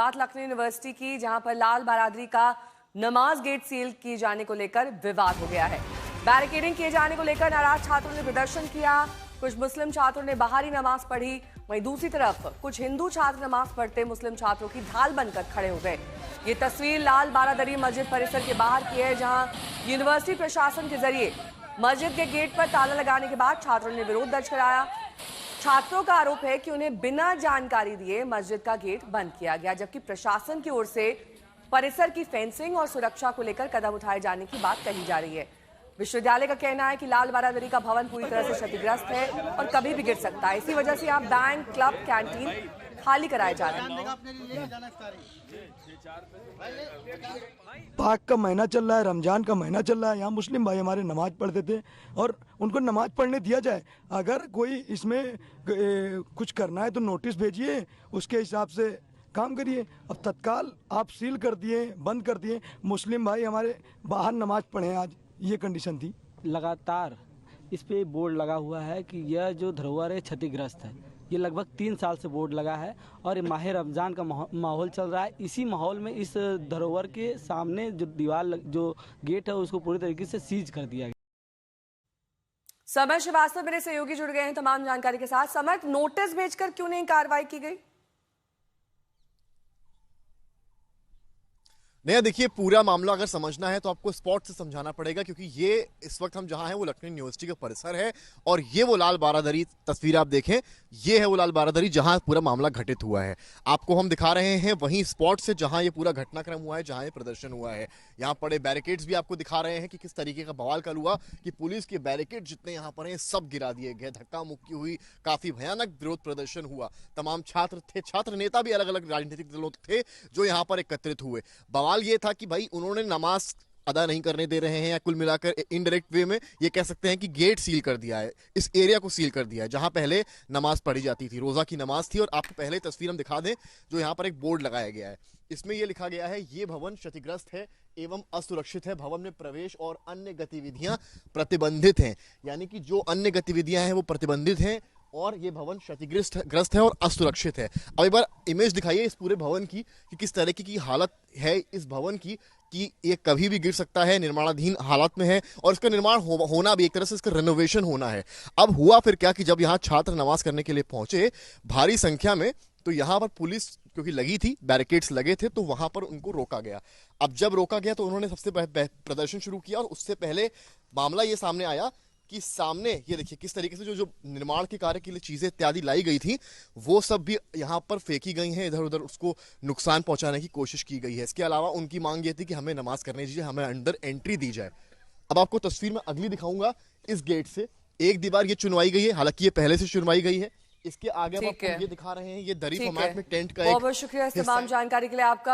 बात लखनऊ यूनिवर्सिटी की, जहां पर लाल बहादुरी का नमाज गेट सील किए जाने को लेकर विवाद हो गया है। बैरिकेडिंग किए जाने को लेकर नाराज छात्रों ने प्रदर्शन किया। कुछ मुस्लिम छात्रों ने बाहरी नमाज पढ़ी, वहीं दूसरी तरफ कुछ हिंदू छात्र नमाज पढ़ते मुस्लिम छात्रों की ढाल बनकर खड़े हो गए। ये तस्वीर लाल बारादरी मस्जिद परिसर के बाहर की है, जहां यूनिवर्सिटी प्रशासन के जरिए मस्जिद के गेट पर ताला लगाने के बाद छात्रों ने विरोध दर्ज कराया। छात्रों का आरोप है कि उन्हें बिना जानकारी दिए मस्जिद का गेट बंद किया गया, जबकि प्रशासन की ओर से परिसर की फेंसिंग और सुरक्षा को लेकर कदम उठाए जाने की बात कही जा रही है। विश्वविद्यालय का कहना है कि लाल बारादरी का भवन पूरी तरह से क्षतिग्रस्त है और कभी भी गिर सकता है। इसी वजह से यहाँ बैंक, क्लब, कैंटीन खाली कराए जा रहे हैं। पाक का महीना चल रहा है, रमजान का महीना चल रहा है। यहाँ मुस्लिम भाई हमारे नमाज पढ़ते थे और उनको नमाज पढ़ने दिया जाए। अगर कोई इसमें कुछ करना है तो नोटिस भेजिए, उसके हिसाब से काम करिए। अब तत्काल आप सील कर दिए, बंद कर दिए। मुस्लिम भाई हमारे बाहर नमाज पढ़े, आज ये कंडीशन थी। लगातार इस पे बोर्ड लगा हुआ है कि यह जो धरोहर है क्षतिग्रस्त है। ये लगभग 3 साल से बोर्ड लगा है और ये माह रमज़ान का माहौल चल रहा है। इसी माहौल में इस धरोहर के सामने जो दीवार, जो गेट है, उसको पूरी तरीके से सीज कर दिया गया। समर श्रीवास्तव मेरे सहयोगी जुड़ गए हैं तमाम जानकारी के साथ। समर, नोटिस भेजकर क्यों नहीं कार्रवाई की गई? नहीं, देखिए, पूरा मामला अगर समझना है तो आपको स्पॉट से समझाना पड़ेगा, क्योंकि ये इस वक्त हम जहां हैं वो लखनऊ यूनिवर्सिटी का परिसर है और ये वो लाल बारादरी तस्वीर आप देखें, ये है वो लाल बारादरी जहां पूरा मामला घटित हुआ है। आपको हम दिखा रहे हैं वहीं स्पॉट से जहां ये पूरा घटनाक्रम हुआ है, जहां ये प्रदर्शन हुआ है। यहाँ पड़े बैरिकेड्स भी आपको दिखा रहे हैं कि किस तरीके का बवाल कल हुआ कि पुलिस के बैरिकेड जितने यहाँ पर हैं सब गिरा दिए गए, धक्का मुक्की हुई, काफी भयानक विरोध प्रदर्शन हुआ। तमाम छात्र थे, छात्र नेता भी अलग अलग राजनीतिक दलों थे जो यहाँ पर एकत्रित हुए। बवाल ये था कि भाई उन्होंने नमाज अदा नहीं करने दे रहे हैं, या कुल मिलाकर इनडायरेक्ट वे में ये कह सकते हैं कि गेट सील कर दिया है, इस एरिया को सील कर दिया है जहां पहले नमाज पढ़ी जाती थी, रोजा की नमाज थी। और आपको पहले तस्वीर हम दिखा दें, जो यहाँ पर एक बोर्ड लगाया गया है, इसमें यह लिखा गया है ये भवन क्षतिग्रस्त है एवं असुरक्षित है, भवन में प्रवेश और अन्य गतिविधियां प्रतिबंधित हैं। यानी कि जो अन्य गतिविधियां हैं वो प्रतिबंधित हैं और ये भवन क्षतिग्रस्त है और असुरक्षित है। अब एक बार इमेज दिखाइए इस पूरे भवन की कि किस तरीके की हालत है इस भवन की, कि ये कभी भी गिर सकता है, निर्माणाधीन हालत में है और इसका निर्माण होना भी एक तरह से इसका रेनोवेशन होना है। अब हुआ फिर क्या कि जब यहाँ छात्र नमाज करने के लिए पहुंचे भारी संख्या में, तो यहाँ पर पुलिस क्योंकि लगी थी, बैरिकेड्स लगे थे, तो वहां पर उनको रोका गया। अब जब रोका गया तो उन्होंने सबसे प्रदर्शन शुरू किया और उससे पहले मामला ये सामने आया कि सामने ये देखिए किस तरीके से जो निर्माण के कार्य के लिए चीजें इत्यादि लाई गई थी वो सब भी यहाँ पर फेंकी गई हैं, इधर उधर उसको नुकसान पहुंचाने की कोशिश की गई है। इसके अलावा उनकी मांग ये थी कि हमें नमाज करने दीजिए, हमें अंदर एंट्री दी जाए। अब आपको तस्वीर में अगली दिखाऊंगा, इस गेट से एक दीवार ये चुनवाई गई है, हालांकि ये पहले से चुनवाई गई है। इसके आगे आपको ये दिखा रहे हैं, ये दरी फॉर्मेट में टेंट का बहुत बहुत शुक्रिया इस तमाम जानकारी के लिए आपका।